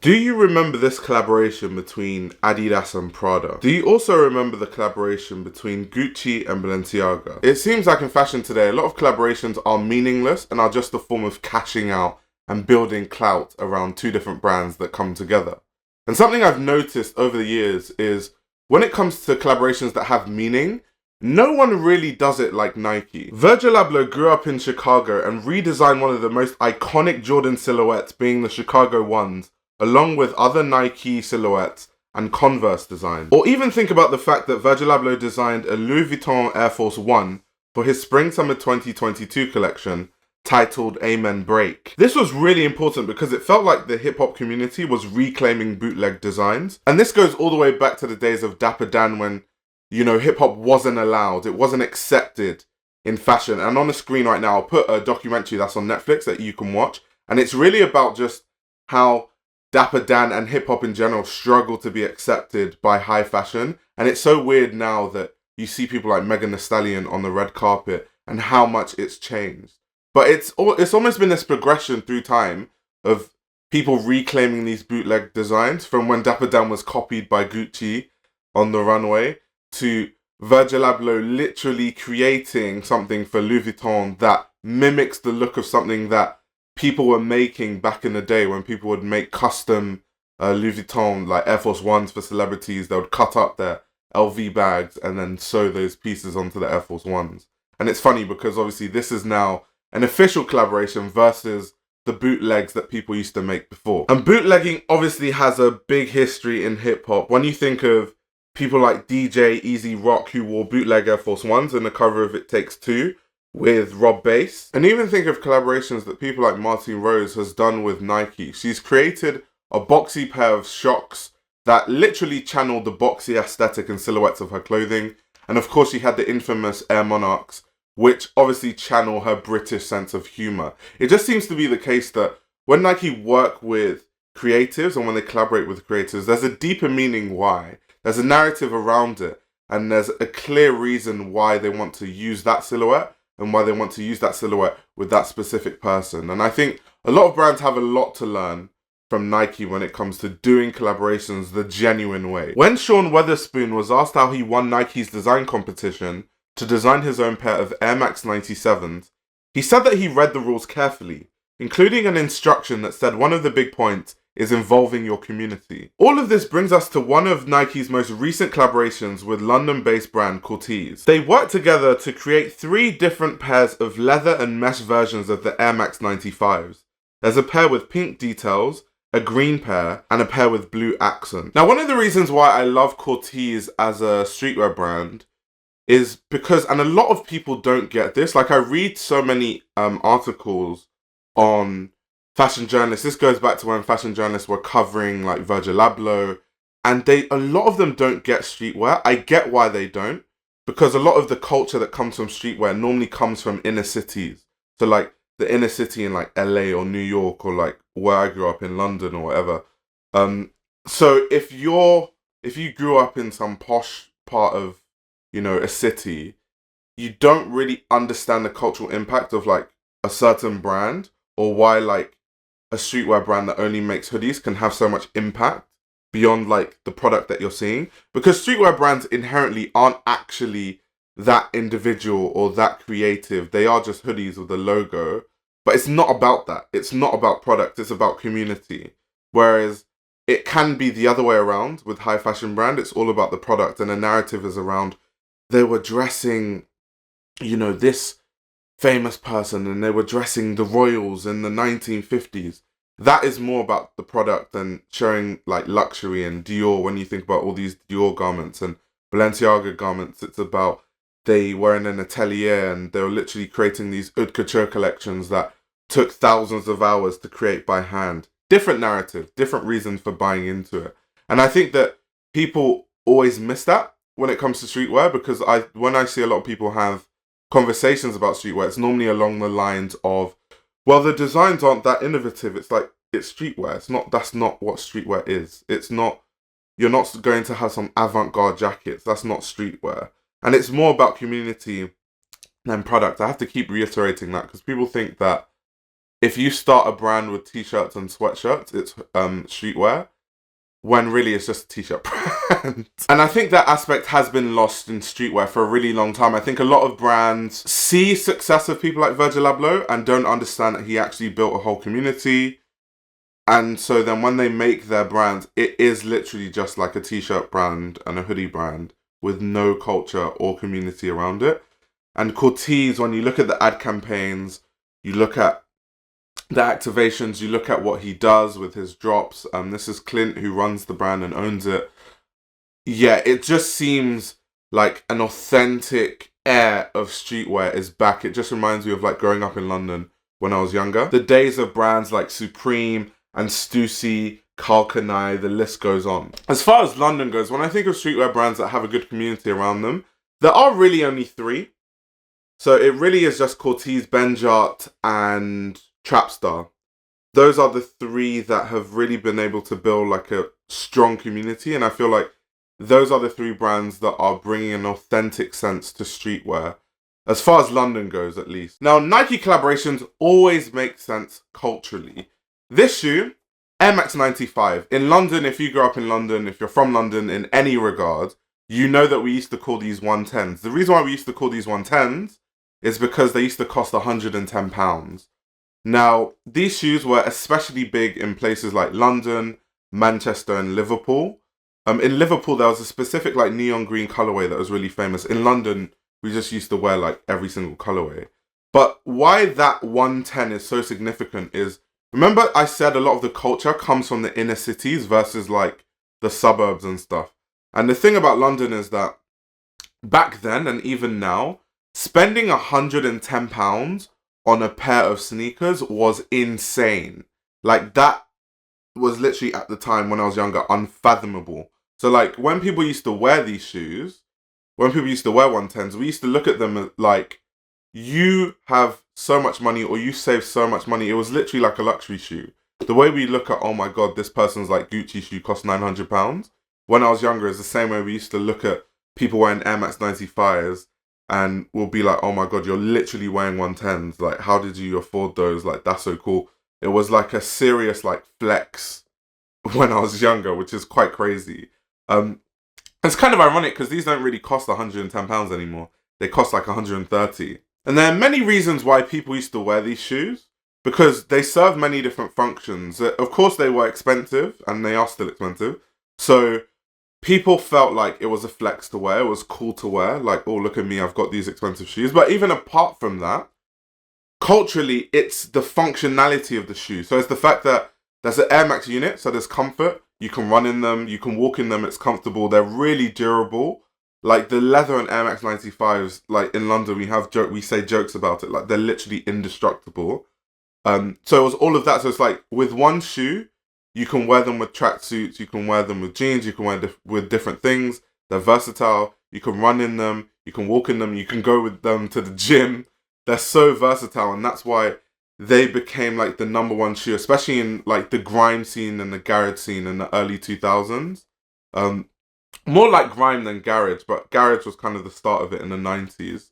Do you remember this collaboration between Adidas and Prada? Do you also remember the collaboration between Gucci and Balenciaga? It seems like in fashion today, a lot of collaborations are meaningless and are just a form of cashing out and building clout around two different brands that come together. And something I've noticed over the years is when it comes to collaborations that have meaning, no one really does it like Nike. Virgil Abloh grew up in Chicago and redesigned one of the most iconic Jordan silhouettes, being the Chicago ones, along with other Nike silhouettes and Converse designs. Or even think about the fact that Virgil Abloh designed a Louis Vuitton Air Force One for his Spring-Summer 2022 collection titled Amen Break. This was really important because it felt like the hip-hop community was reclaiming bootleg designs. And this goes all the way back to the days of Dapper Dan when, hip-hop wasn't allowed, it wasn't accepted in fashion. And on the screen right now, I'll put a documentary that's on Netflix that you can watch. And it's really about just how Dapper Dan and hip-hop in general struggle to be accepted by high fashion. And it's so weird now that you see people like Megan Thee Stallion on the red carpet and how much it's changed. But it's almost been this progression through time of people reclaiming these bootleg designs, from when Dapper Dan was copied by Gucci on the runway to Virgil Abloh literally creating something for Louis Vuitton that mimics the look of something that people were making back in the day when people would make custom Louis Vuitton, like Air Force Ones for celebrities. They would cut up their LV bags and then sew those pieces onto the Air Force Ones. And it's funny because obviously this is now an official collaboration versus the bootlegs that people used to make before. And bootlegging obviously has a big history in hip hop. When you think of people like DJ Easy Rock, who wore bootleg Air Force Ones in the cover of It Takes Two with Rob Bass, and even think of collaborations that people like Martine Rose has done with Nike. She's created a boxy pair of Shocks that literally channeled the boxy aesthetic and silhouettes of her clothing. And of course she had the infamous Air Monarchs, which obviously channel her British sense of humour. It just seems to be the case that when Nike work with creatives and when they collaborate with creators, there's a deeper meaning why. There's a narrative around it, and there's a clear reason why they want to use that silhouette and why they want to use that silhouette with that specific person. And I think a lot of brands have a lot to learn from Nike when it comes to doing collaborations the genuine way. When Sean Weatherspoon was asked how he won Nike's design competition to design his own pair of Air Max 97s, he said that he read the rules carefully, including an instruction that said one of the big points is involving your community. All of this brings us to one of Nike's most recent collaborations with London-based brand Corteiz. They worked together to create 3 different pairs of leather and mesh versions of the Air Max 95s. There's a pair with pink details, a green pair, and a pair with blue accents. Now, one of the reasons why I love Corteiz as a streetwear brand is because, and a lot of people don't get this, like I read so many articles on fashion journalists. This goes back to when fashion journalists were covering like Virgil Abloh, and a lot of them don't get streetwear. I get why they don't, because a lot of the culture that comes from streetwear normally comes from inner cities. So like the inner city in like LA or New York, or like where I grew up in London or whatever. So if you grew up in some posh part of, a city, you don't really understand the cultural impact of like a certain brand, or why like a streetwear brand that only makes hoodies can have so much impact beyond like the product that you're seeing. Because streetwear brands inherently aren't actually that individual or that creative. They are just hoodies with a logo. But it's not about that. It's not about product. It's about community. Whereas it can be the other way around with high fashion brand. It's all about the product, and the narrative is around they were dressing, this famous person, and they were dressing the royals in the 1950s. That is more about the product than showing like luxury and Dior. When you think about all these Dior garments and Balenciaga garments, it's about they were in an atelier and they were literally creating these haute couture collections that took thousands of hours to create by hand. Different narrative, different reason for buying into it. And I think that people always miss that when it comes to streetwear, because when I see a lot of people have conversations about streetwear, it's normally along the lines of, well, the designs aren't that innovative. It's like, it's streetwear. That's not what streetwear is. It's not, you're not going to have some avant-garde jackets. That's not streetwear. And it's more about community than product. I have to keep reiterating that because people think that if you start a brand with t-shirts and sweatshirts, it's streetwear, when really it's just a t-shirt brand. And I think that aspect has been lost in streetwear for a really long time. I think a lot of brands see success of people like Virgil Abloh and don't understand that he actually built a whole community. And so then when they make their brand, it is literally just like a t-shirt brand and a hoodie brand with no culture or community around it. And Cortese, when you look at the ad campaigns, you look at the activations, you look at what he does with his drops. This is Clint, who runs the brand and owns it. Yeah, it just seems like an authentic air of streetwear is back. It just reminds me of like growing up in London when I was younger. The days of brands like Supreme and Stussy, Karl Kani, the list goes on. As far as London goes, when I think of streetwear brands that have a good community around them, there are really only three. So it really is just Cortese, Benjart, and Trapstar. Those are the three that have really been able to build like a strong community, and I feel like those are the three brands that are bringing an authentic sense to streetwear, as far as London goes at least. Now, Nike collaborations always make sense culturally. This shoe, Air Max 95. In London, if you grew up in London, if you're from London in any regard, you know that we used to call these 110s. The reason why we used to call these 110s is because they used to cost £110. Now, these shoes were especially big in places like London, Manchester, and Liverpool. In Liverpool, there was a specific like neon green colorway that was really famous. In London, we just used to wear like every single colorway. But why that 110 is so significant is, remember I said a lot of the culture comes from the inner cities versus like the suburbs and stuff. And the thing about London is that back then and even now, spending £110 on a pair of sneakers was insane. Like, that was literally at the time when I was younger unfathomable. So like when people used to wear these shoes, when people used to wear 110s, we used to look at them like, you have so much money or you save so much money. It was literally like a luxury shoe. The way we look at, oh my god, this person's like Gucci shoe cost £900. When I was younger, it's the same way we used to look at people wearing Air Max 95s and we'll be like, oh my god, you're literally wearing 110s. Like, how did you afford those? Like, that's so cool. It was like a serious like flex when I was younger, which is quite crazy. It's kind of ironic because these don't really cost £110 anymore. They cost like 130. And there are many reasons why people used to wear these shoes, because they serve many different functions. Of course, they were expensive and they are still expensive. So people felt like it was a flex to wear. It was cool to wear. Like, oh, look at me, I've got these expensive shoes. But even apart from that, culturally, it's the functionality of the shoe. So it's the fact that there's an Air Max unit, so there's comfort. You can run in them, you can walk in them, it's comfortable. They're really durable. Like the leather and Air Max 95s, like in London, we say jokes about it. Like they're literally indestructible. So it was all of that. So it's like with one shoe, you can wear them with tracksuits, you can wear them with jeans, you can wear with different things. They're versatile. You can run in them, you can walk in them, you can go with them to the gym. They're so versatile, and that's why they became like the number one shoe, especially in like the grime scene and the garage scene in the early 2000s. More like grime than garage, but garage was kind of the start of it in the 90s,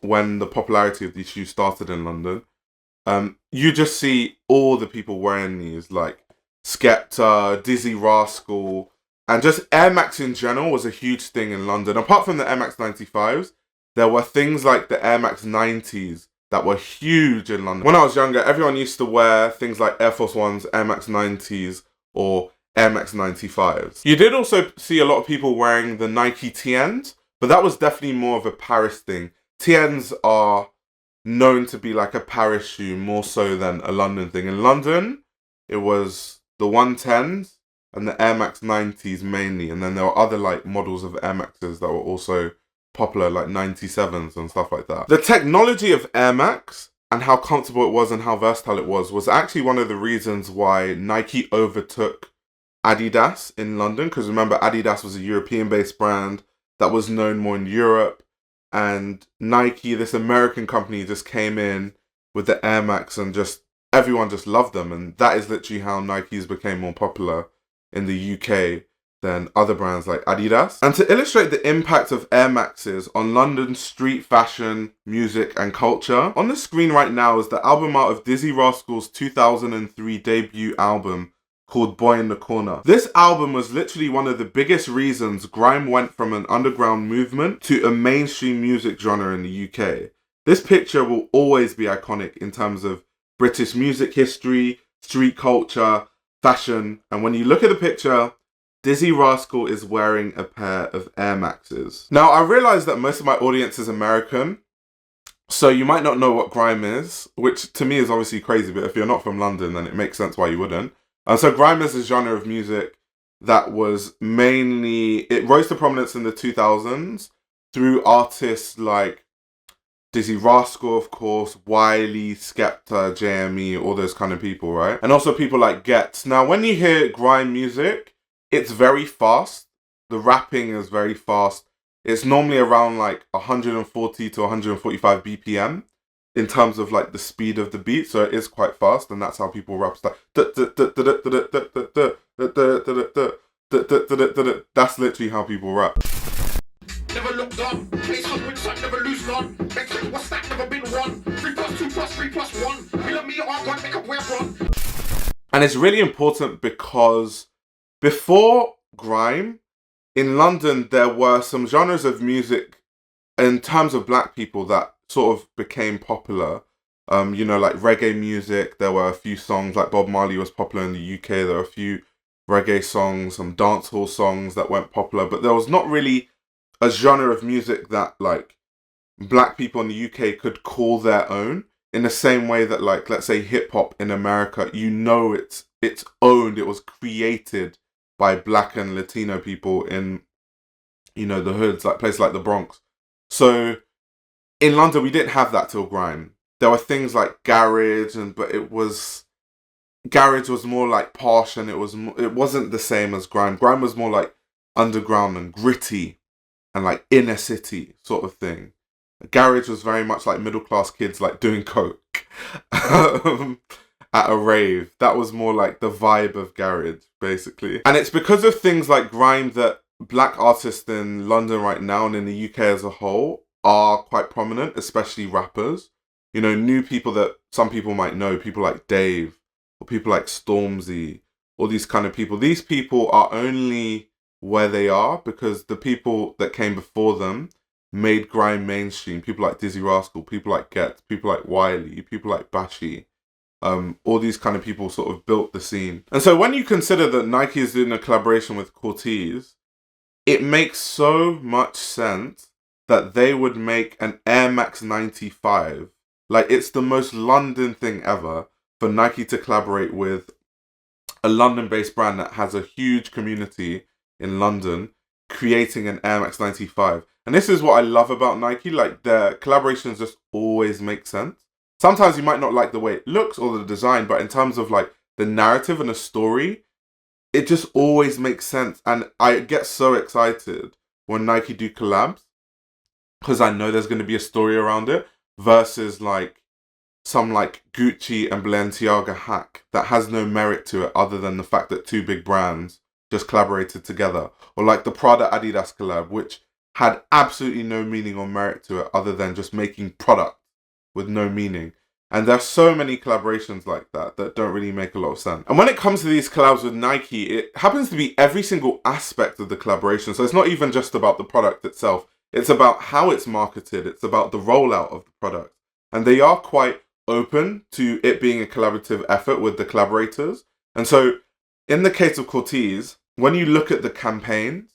when the popularity of these shoes started in London. You just see all the people wearing these, like Skepta, Dizzy Rascal, and just Air Max in general was a huge thing in London. Apart from the Air Max 95s, there were things like the Air Max 90s that were huge in London. When I was younger, everyone used to wear things like Air Force Ones, Air Max 90s, or Air Max 95s. You did also see a lot of people wearing the Nike TNs, but that was definitely more of a Paris thing. TNs are known to be like a Paris shoe more so than a London thing. In London, it was the 110s and the Air Max 90s mainly, and then there were other like models of Air Maxes that were also popular, like 97s and stuff like that. The technology of Air Max and how comfortable it was and how versatile it was actually one of the reasons why Nike overtook Adidas in London, because remember, Adidas was a European-based brand that was known more in Europe, and Nike, this American company, just came in with the Air Max and just everyone just loved them, and that is literally how Nikes became more popular in the UK than other brands like Adidas. And to illustrate the impact of Air Maxes on London's street fashion, music and culture, on the screen right now is the album art of Dizzy Rascal's 2003 debut album called Boy in the Corner. This album was literally one of the biggest reasons grime went from an underground movement to a mainstream music genre in the UK. This picture will always be iconic in terms of British music history, street culture, fashion, and when you look at the picture, Dizzy Rascal is wearing a pair of Air Maxes. Now, I realize that most of my audience is American, so you might not know what grime is, which to me is obviously crazy, but if you're not from London, then it makes sense why you wouldn't. So grime is a genre of music that was mainly, it rose to prominence in the 2000s through artists like Dizzy Rascal, of course, Wiley, Skepta, JME, all those kind of people, right? And also people like Gets. Now, when you hear grime music, it's very fast. The rapping is very fast. It's normally around like 140 to 145 BPM in terms of like the speed of the beat. So it is quite fast, and that's how people rap. That's literally how people rap. Never looked on, place hungry, son, never lose none. What's that? Never been one. 3 plus 2 plus 3 plus 1. Will me or God make up where from? And it's really important because before grime, in London, there were some genres of music in terms of black people that sort of became popular. You know, like reggae music. There were a few songs, like Bob Marley was popular in the UK. There were a few reggae songs, some dancehall songs that went popular. But there was not really a genre of music that, like, black people in the UK could call their own. In the same way that, like, let's say hip-hop in America, you know it's owned. It was created by black and Latino people in, you know, the hoods, like places like the Bronx. So in London, we didn't have that till grime. There were things like garage, but garage was more like posh, and it wasn't the same as grime. Grime was more like underground and gritty and like inner city sort of thing. Garage was very much like middle class kids like doing coke at a rave. That was more like the vibe of garage, basically. And it's because of things like grime that black artists in London right now and in the UK as a whole are quite prominent, especially rappers. You know, new people that some people might know, people like Dave or people like Stormzy, all these kind of people. These people are only where they are because the people that came before them made grime mainstream. People like Dizzy Rascal, people like Gets, people like Wiley, people like Bashi. All these kind of people sort of built the scene. And so when you consider that Nike is doing a collaboration with Corteiz, it makes so much sense that they would make an Air Max 95. Like, it's the most London thing ever for Nike to collaborate with a London-based brand that has a huge community in London, creating an Air Max 95. And this is what I love about Nike. Like, their collaborations just always make sense. Sometimes you might not like the way it looks or the design, but in terms of like the narrative and the story, it just always makes sense. And I get so excited when Nike do collabs because I know there's going to be a story around it versus like some like Gucci and Balenciaga hack that has no merit to it other than the fact that two big brands just collaborated together. Or like the Prada Adidas collab, which had absolutely no meaning or merit to it other than just making product with no meaning. And there's so many collaborations like that that don't really make a lot of sense. And when it comes to these collabs with Nike, it happens to be every single aspect of the collaboration. So it's not even just about the product itself. It's about how it's marketed. It's about the rollout of the product. And they are quite open to it being a collaborative effort with the collaborators. And so in the case of Cortese, when you look at the campaigns,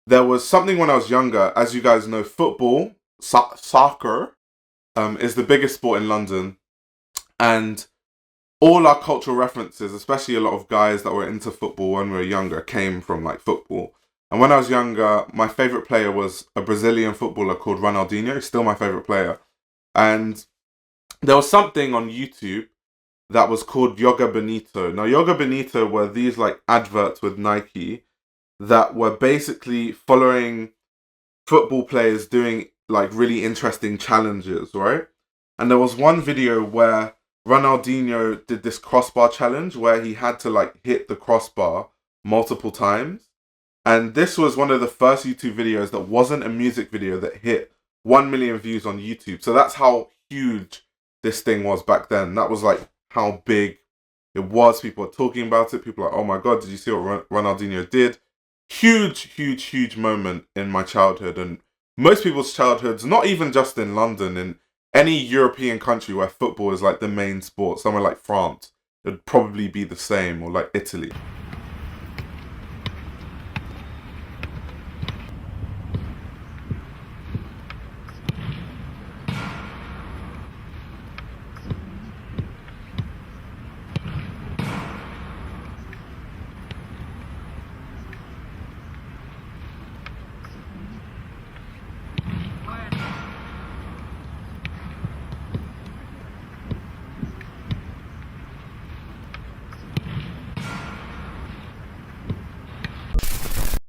there was something when I was younger. As you guys know, football, soccer, is the biggest sport in London. And all our cultural references, especially a lot of guys that were into football when we were younger, came from like football. And when I was younger, my favourite player was a Brazilian footballer called Ronaldinho. He's still my favourite player. And there was something on YouTube that was called Yoga Bonito. Now, Yoga Bonito were these like adverts with Nike that were basically following football players doing like really interesting challenges, right? And there was one video where Ronaldinho did this crossbar challenge where he had to like hit the crossbar multiple times. And this was one of the first YouTube videos that wasn't a music video that hit 1 million views on YouTube. So that's how huge this thing was back then. That was like how big it was. People were talking about it. People were like, oh my God, did you see what Ronaldinho did? Huge moment in my childhood, and most people's childhoods, not even just in London, in any European country where football is like the main sport, somewhere like France, it would probably be the same, or like Italy.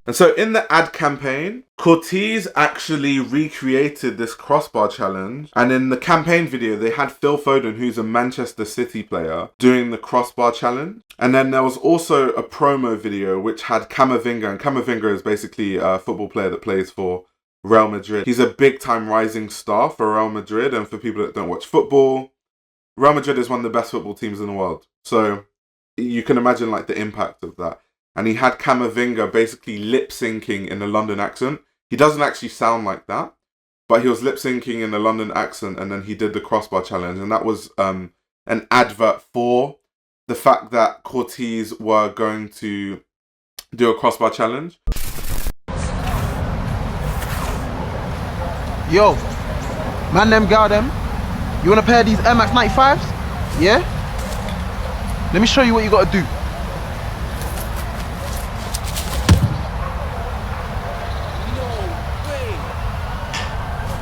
And so in the ad campaign, Corteiz actually recreated this crossbar challenge. And in the campaign video, they had Phil Foden, who's a Manchester City player, doing the crossbar challenge. And then there was also a promo video which had Camavinga. And Camavinga is basically a football player that plays for Real Madrid. He's a big time rising star for Real Madrid. And for people that don't watch football, Real Madrid is one of the best football teams in the world. So you can imagine like the impact of that. And he had Camavinga basically lip-syncing in a London accent. He doesn't actually sound like that, but he was lip-syncing in a London accent, and then he did the crossbar challenge. And that was an advert for the fact that Cortese were going to do a crossbar challenge. Yo, man them, girl them, you want a pair of these Air Max 95s? Yeah? Let me show you what you gotta do.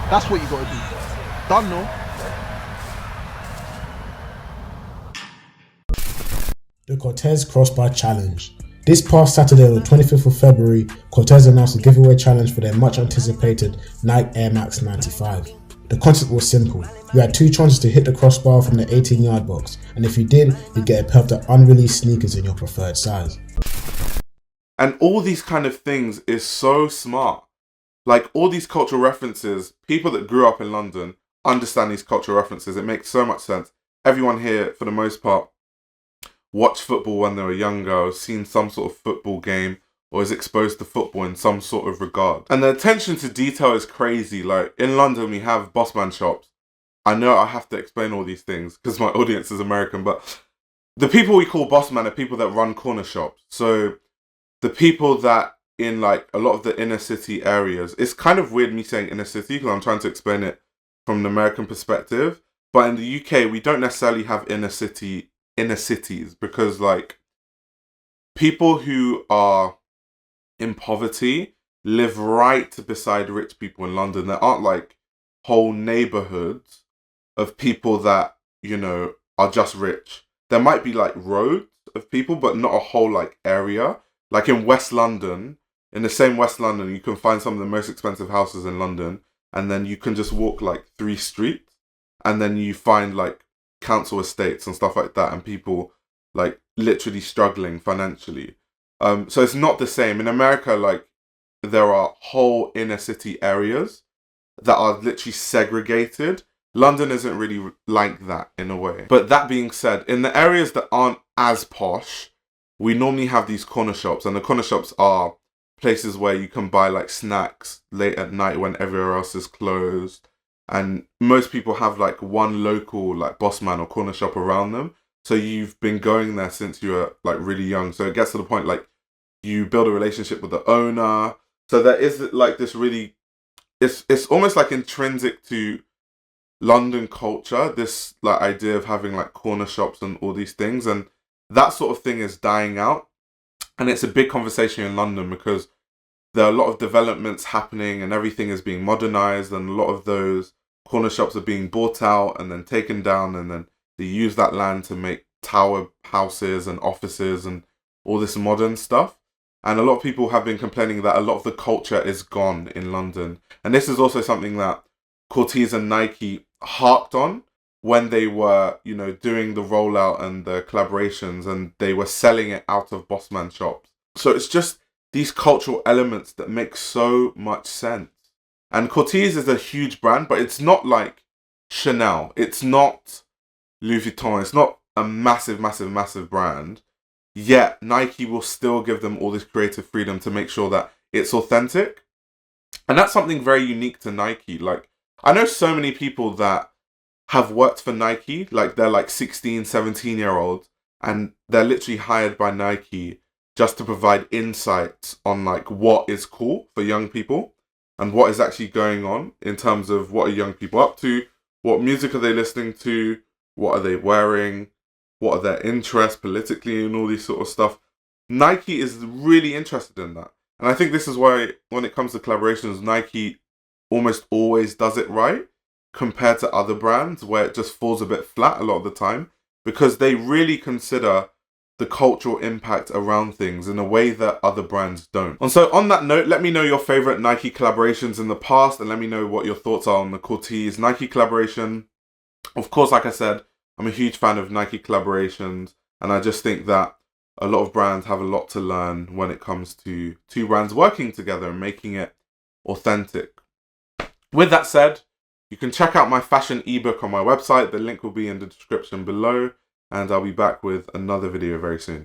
That's what you gotta do. Done, no? The Cortese Crossbar Challenge. This past Saturday, on the 25th of February, Cortese announced a giveaway challenge for their much anticipated Nike Air Max 95. The concept was simple. You had 2 chances to hit the crossbar from the 18-yard box, and if you did, you'd get a pair of the unreleased sneakers in your preferred size. And all these kind of things is so smart. Like all these cultural references, people that grew up in London understand these cultural references. It makes so much sense. Everyone here, for the most part, watched football when they were younger, or seen some sort of football game, or is exposed to football in some sort of regard. And the attention to detail is crazy. Like in London, we have Bossman shops. I know I have to explain all these things because my audience is American, but the people we call Bossman are people that run corner shops. So the people that in like a lot of the inner city areas, it's kind of weird me saying inner city because I'm trying to explain it from an American perspective. But in the UK, we don't necessarily have inner cities because like people who are in poverty live right beside rich people in London. There aren't like whole neighborhoods of people that, you know, are just rich. There might be like roads of people, but not a whole like area. Like in West London, in the same West London, you can find some of the most expensive houses in London, and then you can just walk like 3 streets, and then you find like council estates and stuff like that, and people like literally struggling financially. So it's not the same. In America, like there are whole inner city areas that are literally segregated. London isn't really like that in a way. But that being said, in the areas that aren't as posh, we normally have these corner shops, and the corner shops are places where you can buy like snacks late at night when everywhere else is closed. And most people have like one local like Bossman or corner shop around them. So you've been going there since you were like really young. So it gets to the point like you build a relationship with the owner. So there is like this really, it's almost like intrinsic to London culture, this like idea of having like corner shops and all these things. And that sort of thing is dying out. And it's a big conversation in London because there are a lot of developments happening and everything is being modernized, and a lot of those corner shops are being bought out and then taken down, and then they use that land to make tower houses and offices and all this modern stuff. And a lot of people have been complaining that a lot of the culture is gone in London. And this is also something that Cortese and Nike harked on when they were, you know, doing the rollout and the collaborations, and they were selling it out of Bossman shops. So it's just these cultural elements that make so much sense. And Cortese is a huge brand, but it's not like Chanel. It's not Louis Vuitton. It's not a massive, massive, massive brand. Yet Nike will still give them all this creative freedom to make sure that it's authentic. And that's something very unique to Nike. Like, I know so many people that have worked for Nike, like they're like 16, 17-year-olds, and they're literally hired by Nike just to provide insights on like what is cool for young people and what is actually going on in terms of what are young people up to, what music are they listening to, what are they wearing, what are their interests politically and all this sort of stuff. Nike is really interested in that. And I think this is why when it comes to collaborations, Nike almost always does it right compared to other brands where it just falls a bit flat a lot of the time, because they really consider the cultural impact around things in a way that other brands don't. And so on that note, let me know your favorite Nike collaborations in the past, and let me know what your thoughts are on the Cortese Nike collaboration. Of course, like I said, I'm a huge fan of Nike collaborations, and I just think that a lot of brands have a lot to learn when it comes to two brands working together and making it authentic. With that said, you can check out my fashion ebook on my website. The link will be in the description below, and I'll be back with another video very soon.